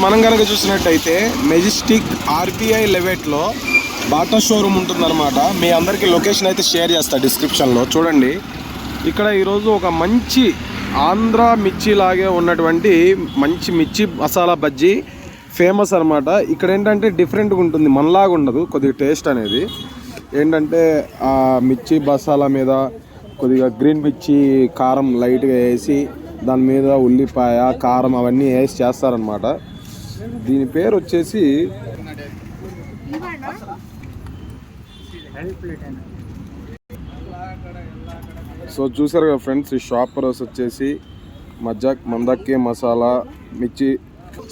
మనం కనుక చూసినట్టయితే మెజెస్టిక్ ఆర్బీఐ లెవెట్లో బాటా షోరూమ్ ఉంటుందన్నమాట. మీ అందరికీ లొకేషన్ అయితే షేర్ చేస్తా డిస్క్రిప్షన్లో. చూడండి, ఇక్కడ ఈరోజు ఒక మంచి ఆంధ్ర మిర్చి లాగే ఉన్నటువంటి మంచి మిర్చి మసాలా బజ్జీ ఫేమస్ అనమాట. ఇక్కడ ఏంటంటే డిఫరెంట్గా ఉంటుంది, మనలాగా ఉండదు కొద్దిగా టేస్ట్ అనేది. ఏంటంటే ఆ మిర్చి మసాలా మీద కొద్దిగా గ్రీన్ మిర్చి కారం లైట్గా వేసి దాని మీద ఉల్లిపాయ కారం అవన్నీ వేసి చేస్తారనమాట. దీని పేరు వచ్చేసి సో చూసారు కదా ఫ్రెండ్స్, ఈ షాప్ పర్స్ వచ్చేసి మందక్కి మసాలా మిర్చి.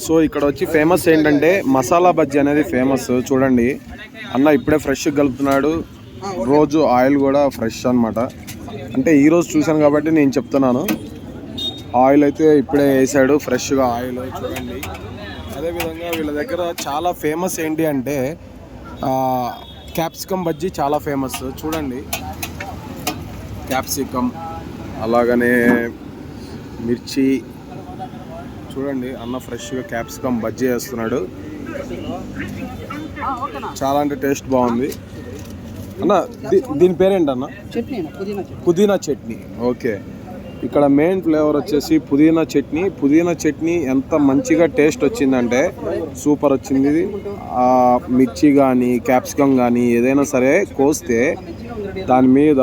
సో ఇక్కడ వచ్చి ఫేమస్ ఏంటంటే మసాలా బజ్జీ అనేది ఫేమస్. చూడండి, అన్న ఇప్పుడే ఫ్రెష్ కలుపుతున్నాడు. రోజు ఆయిల్ కూడా ఫ్రెష్ అనమాట. అంటే ఈరోజు చూశాను కాబట్టి నేను చెప్తున్నాను. ఆయిల్ అయితే ఇప్పుడే వేసాడు, ఫ్రెష్గా ఆయిల్. చూడండి, అదేవిధంగా వీళ్ళ దగ్గర చాలా ఫేమస్ ఏంటి అంటే క్యాప్సికమ్ బజ్జీ చాలా ఫేమస్. చూడండి, క్యాప్సికమ్ అలాగనే మిర్చి. చూడండి, అన్న ఫ్రెష్గా క్యాప్సికమ్ బజ్జీ వేస్తున్నాడు. చాలా అంటే టేస్ట్ బాగుంది అన్న. దీని పేరేంటన్న? పుదీనా చట్నీ. ఓకే, ఇక్కడ మెయిన్ ఫ్లేవర్ వచ్చేసి పుదీనా చట్నీ. పుదీనా చట్నీ ఎంత మంచిగా టేస్ట్ వచ్చిందంటే సూపర్ వచ్చింది. మిర్చి కానీ క్యాప్సికమ్ కానీ ఏదైనా సరే కోస్తే దాని మీద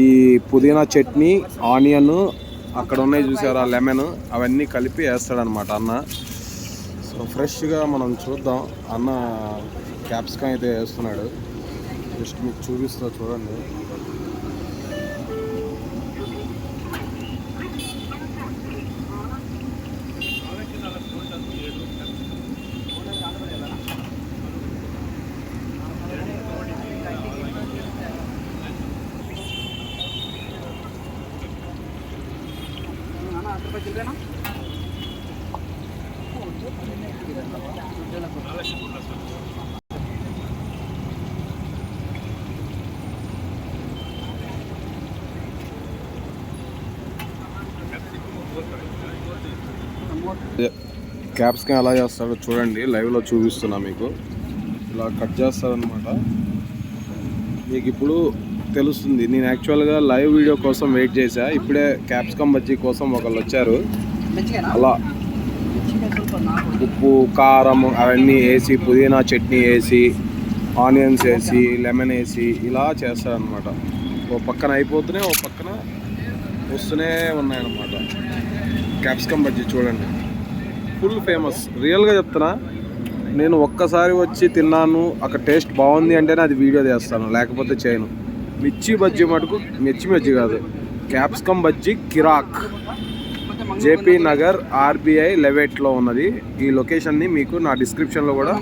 ఈ పుదీనా చట్నీ, ఆనియన్, అక్కడ ఉన్నాయి చూసారా లెమన్, అవన్నీ కలిపి వేస్తాడనమాట అన్న. సో ఫ్రెష్గా మనం చూద్దాం. అన్న క్యాప్సికమ్ అయితే వేస్తున్నాడు. జస్ట్ మీకు చూపిస్తా, చూడండి. క్యాప్సికమ్ ఎలా చేస్తాడో చూడండి, లైవ్లో చూపిస్తున్నా మీకు. ఇలా కట్ చేస్తారనమాట. మీకు ఇప్పుడు తెలుస్తుంది. నేను యాక్చువల్గా లైవ్ వీడియో కోసం వెయిట్ చేశా. ఇప్పుడే క్యాప్సికమ్ బజ్జీ కోసం ఒకళ్ళు వచ్చారు. అలా ఉప్పు కారం అవన్నీ వేసి పుదీనా చట్నీ వేసి ఆనియన్స్ వేసి లెమన్ వేసి ఇలా చేస్తారనమాట. ఓ పక్కన అయిపోతూనే ఓ పక్కన వస్తూనే ఉన్నాయన్నమాట క్యాప్సికమ్ బజ్జీ. చూడండి, ఫుల్ ఫేమస్. రియల్గా చెప్తున్నా, నేను ఒక్కసారి వచ్చి తిన్నాను, అక్కడ టేస్ట్ బాగుంది అంటేనే అది వీడియో చేస్తాను, లేకపోతే చేయను. మిర్చి బజ్జీ మటుకు మిర్చి కాదు, క్యాప్సికమ్ బజ్జీ కిరాక్. జేపీ నగర్ ఆర్బీఐ లెవెట్లో ఉన్నది. ఈ లొకేషన్ని మీకు నా డిస్క్రిప్షన్లో కూడా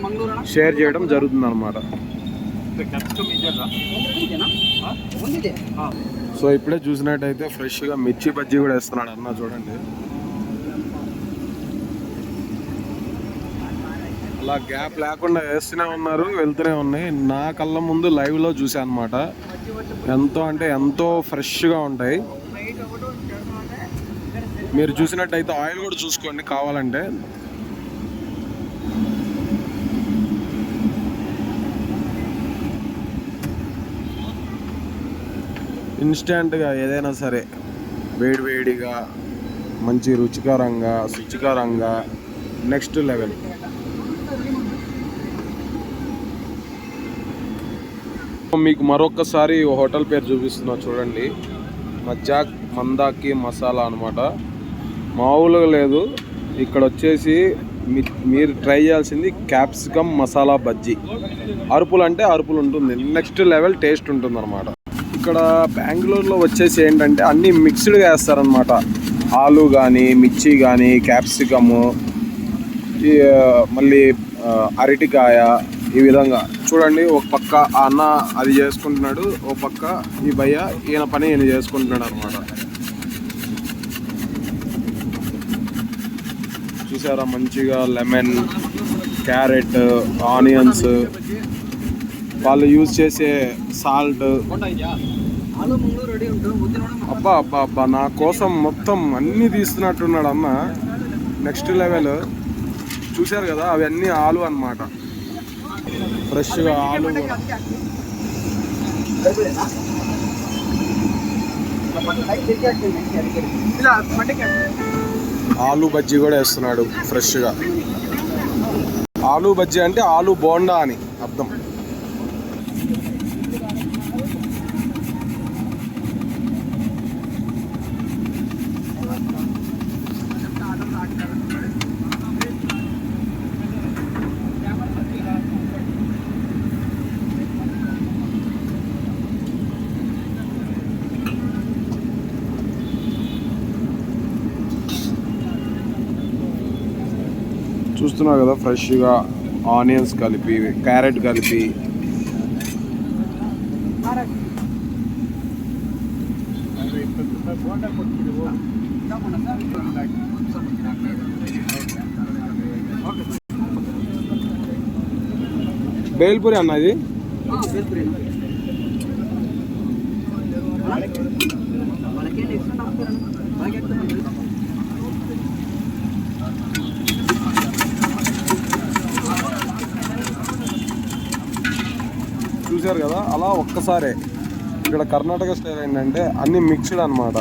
షేర్ చేయడం జరుగుతుంది అనమాట. సో ఇప్పుడే చూసినట్టయితే ఫ్రెష్గా మిర్చి బజ్జీ కూడా వేస్తున్నాడు అన్న. చూడండి, అలా గ్యాప్ లేకుండా వేస్తూనే ఉన్నారు, వెళ్తూనే ఉన్నాయి. నా కళ్ళ ముందు లైవ్లో చూసాను అనమాట. ఎంతో అంటే ఎంతో ఫ్రెష్గా ఉంటాయి. మీరు చూసినట్టయితే ఆయిల్ కూడా చూసుకోండి కావాలంటే. ఇన్స్టెంట్గా ఏదైనా సరే వేడివేడిగా మంచి రుచికరంగా శుచికరంగా నెక్స్ట్ లెవెల్. మీకు మరొకసారి హోటల్ పేరు చూపిస్తున్నా చూడండి, మందాకి మసాలా అనమాట. మామూలుగా లేదు. ఇక్కడ వచ్చేసి మీరు ట్రై చేయాల్సింది క్యాప్సికమ్ మసాలా బజ్జీ. అరుపులు అంటే అరుపులు ఉంటుంది, నెక్స్ట్ లెవెల్ టేస్ట్ ఉంటుంది అనమాట. ఇక్కడ బెంగళూరులో వచ్చేసి ఏంటంటే అన్నీ మిక్స్డ్గా వేస్తారనమాట. ఆలు కానీ మిర్చి కానీ క్యాప్సికము మళ్ళీ అరటికాయ, ఈ విధంగా. చూడండి, ఒక పక్క అన్న అది చేసుకుంటున్నాడు, ఒక పక్క ఈ భయ్య ఈయన పని ఈయన చేసుకుంటున్నాడు అనమాట. చూసారా, మంచిగా లెమన్, క్యారెట్, ఆనియన్స్, వాళ్ళు యూజ్ చేసే సాల్ట్. అబ్బా అబ్బా అబ్బా, నా కోసం మొత్తం అన్నీ తీస్తున్నట్టున్నాడు అన్న. Next level. చూశారు కదా, అవన్నీ ఆలు అన్నమాట. ఫ్రెష్గా ఆలు కూడా. ఆలు బజ్జీ కూడా వేస్తున్నాడు ఫ్రెష్గా. ఆలు బజ్జీ అంటే ఆలు బోండా అని అర్థం. చూస్తున్నావు కదా, ఫ్రెష్గా ఆనియన్స్ కలిపి, క్యారెట్ కలిపి. బేల్పూరి అన్నది. చూశారు కదా, అలా ఒక్కసారే. ఇక్కడ కర్ణాటక స్టైల్ ఏంటంటే అన్నీ మిక్స్డ్ అనమాట.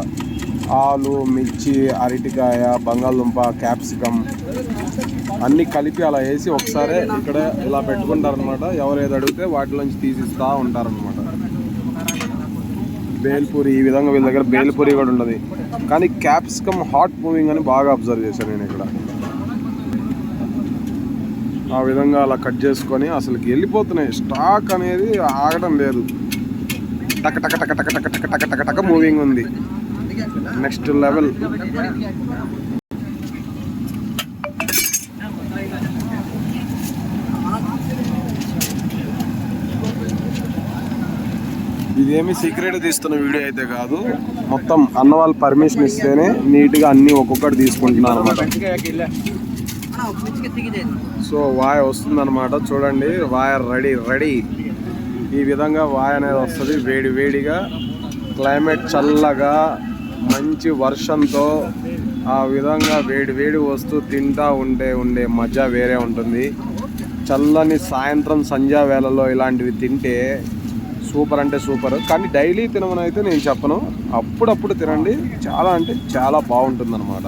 ఆలు, మిర్చి, అరటికాయ, బంగాళదుంప, క్యాప్సికమ్ అన్నీ కలిపి అలా వేసి ఒకసారి ఇక్కడ ఇలా పెట్టుకుంటారనమాట. ఎవరు ఏది అడిగితే వాటిలోంచి తీసిస్తూ ఉంటారనమాట. బేల్పూరి ఈ విధంగా వీళ్ళ దగ్గర బేల్పూరి కూడా ఉండదు, కానీ క్యాప్సికమ్ హాట్ మూవింగ్ అని బాగా అబ్జర్వ్ చేశాను నేను ఇక్కడ. ఆ విధంగా అలా కట్ చేసుకొని అసలుకి వెళ్ళిపోతున్నాయి. స్టాక్ అనేది ఆగడం లేదు. టక టక టక టక టక టక టక టక టక మూవింగ్ ఉంది. Next level. ఇదేమి సీక్రెట్ తీస్తున్న వీడియో అయితే కాదు, మొత్తం అన్న వాళ్ళు పర్మిషన్ ఇస్తేనే నీట్గా అన్నీ ఒక్కొక్కటి తీసుకుంటున్నారు అనమాట. సో వాయ వస్తుందన్నమాట. చూడండి, వాయ రెడీ. ఈ విధంగా వాయ అనేది వస్తుంది వేడి వేడిగా. క్లైమేట్ చల్లగా మంచి వర్షంతో ఆ విధంగా వేడి వస్తూ తింటా ఉండే మజా వేరే ఉంటుంది. చల్లని సాయంత్రం సంధ్యా వేళలో ఇలాంటివి తింటే సూపర్ అంటే సూపర్. కానీ డైలీ తినమని అయితే నేను చెప్పను, అప్పుడప్పుడు తినండి. చాలా అంటే చాలా బాగుంటుంది అన్నమాట.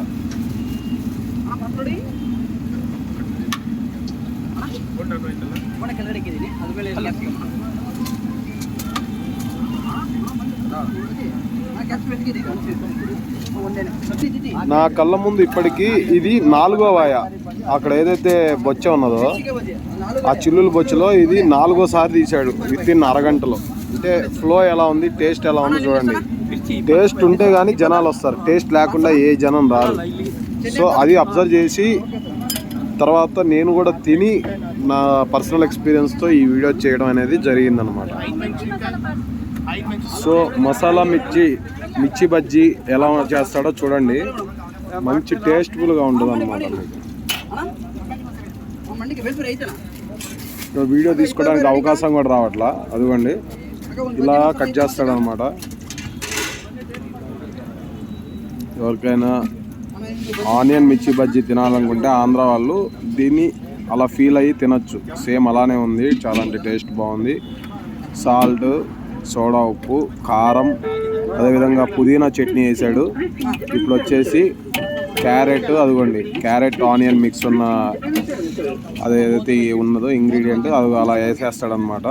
నా కళ్ళ ముందు ఇప్పటికీ ఇది 4వ వాయ. అక్కడ ఏదైతే బొచ్చ ఉన్నదో ఆ చిల్లుల బొచ్చలో ఇది 4వసారి తీశాడు వితిన్ అరగంటలో. అంటే ఫ్లో ఎలా ఉంది, టేస్ట్ ఎలా ఉంది చూడండి. టేస్ట్ ఉంటే కానీ జనాలు వస్తారు, టేస్ట్ లేకుండా ఏ జనం రారు. సో అది అబ్జర్వ్ చేసి తర్వాత నేను కూడా తిని నా పర్సనల్ ఎక్స్పీరియన్స్తో ఈ వీడియో చేయడం అనేది జరిగిందనమాట. సో మసాలా మిర్చి బజ్జీ ఎలా చేస్తాడో చూడండి. మంచి టేస్ట్ఫుల్గా ఉంటుంది అనమాట. మీకు వీడియో తీసుకోవడానికి అవకాశం కూడా రావట్లా. అదిగోండి ఇలా కట్ చేస్తాడనమాట. ఎవరికైనా ఆనియన్ మిర్చి బజ్జీ తినాలనుకుంటే ఆంధ్ర వాళ్ళు దీన్ని అలా ఫీల్ అయ్యి తినచ్చు. సేమ్ అలానే ఉంది, చాలా అంటే టేస్ట్ బాగుంది. సాల్ట్, సోడా ఉప్పు, కారం, అదేవిధంగా పుదీనా చట్నీ వేసాడు. ఇప్పుడు వచ్చేసి క్యారెట్, అదిగోండి క్యారెట్ ఆనియన్ మిక్స్ ఉన్న అదేదైతే ఉన్నదో ఇంగ్రీడియంట్ అది అలా వేసేస్తాడనమాట.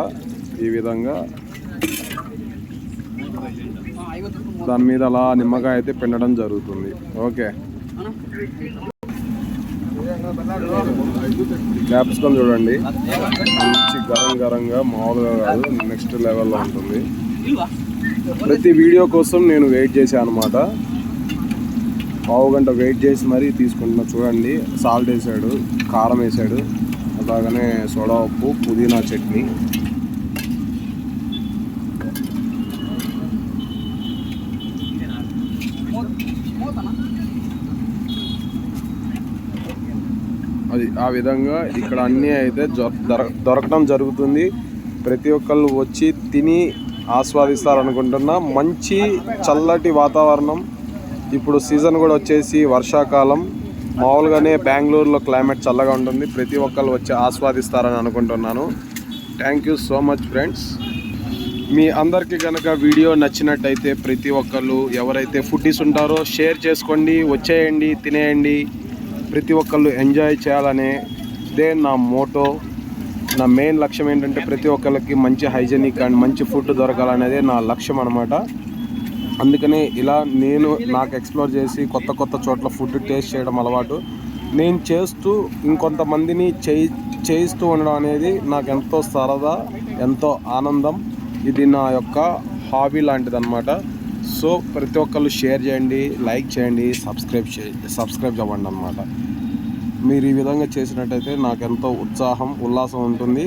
ఈ విధంగా దాని మీద అలా నిమ్మకాయ అయితే పిండడం జరుగుతుంది. ఓకే, క్యాప్సికమ్ చూడండి, మంచి గరంగా మామూలుగా కాదు, నెక్స్ట్ లెవెల్లో ఉంటుంది. ప్రతి వీడియో కోసం నేను వెయిట్ చేశాను అనమాట. పావు గంట వెయిట్ చేసి మరీ తీసుకుంటున్నా. చూడండి, సాల్ట్ వేసాడు, కారం వేసాడు, అలాగనే సోడా ఉప్పు, పుదీనా చట్నీ. అది ఆ విధంగా ఇక్కడ అన్నీ అయితే దొరకడం జరుగుతుంది. ప్రతి ఒక్కళ్ళు వచ్చి తిని ఆస్వాదిస్తారనుకుంటున్నా. మంచి చల్లటి వాతావరణం. ఇప్పుడు సీజన్ కూడా వచ్చేసి వర్షాకాలం. మామూలుగానే బెంగళూరులో క్లైమేట్ చల్లగా ఉంటుంది, ప్రతి ఒక్కళ్ళు వచ్చి ఆస్వాదిస్తారని అనుకుంటున్నాను. Thank you so much friends. మీ అందరికీ కనుక వీడియో నచ్చినట్టయితే ప్రతి ఒక్కళ్ళు ఎవరైతే ఫుడ్డీస్ ఉంటారో షేర్ చేసుకోండి, వచ్చేయండి, తినేయండి. ప్రతి ఒక్కళ్ళు ఎంజాయ్ చేయాలనే ఇదే నా మోటో. నా మెయిన్ లక్ష్యం ఏంటంటే ప్రతి ఒక్కరికి మంచి హైజెనిక్ అండ్ మంచి ఫుడ్ దొరకాలనేదే నా లక్ష్యం అనమాట. అందుకనే ఇలా నేను నాకు ఎక్స్ప్లోర్ చేసి కొత్త కొత్త చోట్ల ఫుడ్ టేస్ట్ చేయడం అలవాటు. నేను చేస్తూ ఇంకొంతమందిని చేయిస్తూ ఉండడం అనేది నాకు ఎంతో సరదా, ఎంతో ఆనందం. ఇది నా యొక్క హాబీ లాంటిదన్నమాట. సో ప్రతి ఒక్కళ్ళు షేర్ చేయండి, లైక్ చేయండి, సబ్స్క్రైబ్ అవ్వండి అన్నమాట. మీరు ఈ విధంగా చేసినట్టయితే నాకు ఎంతో ఉత్సాహం, ఉల్లాసం ఉంటుంది.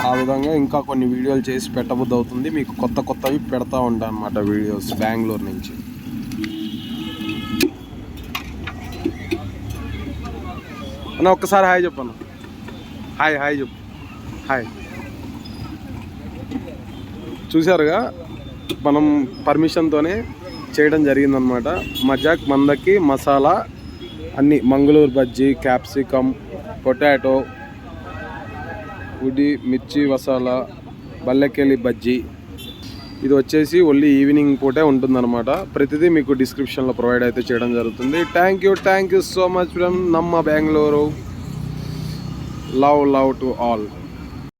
ఆ విధంగా ఇంకా కొన్ని వీడియోలు చేసి పెట్టబుద్ధి అవుతుంది. మీకు కొత్తవి పెడతా ఉంటాను అన్నమాట వీడియోస్ బెంగళూరు నుంచి. అన్న ఒక్కసారి హాయ్ చెప్పన్న. హాయ్ చెప్పు. హాయ్. చూసారుగా మనం పర్మిషన్తోనే చేయడం జరిగిందనమాట. మజాక్ మందకి మసాలా అన్నీ మంగళూరు బజ్జీ, క్యాప్సికమ్, పొటాటో, ఉడి, మిర్చి మసాలా, బల్లెకెళ్ళి బజ్జీ. ఇది వచ్చేసి ఓన్లీ ఈవినింగ్ పూటే ఉంటుందన్నమాట. ప్రతిదీ మీకు డిస్క్రిప్షన్లో ప్రొవైడ్ అయితే చేయడం జరుగుతుంది. Thank you so much from నమ్మ బెంగళూరు. Love to all.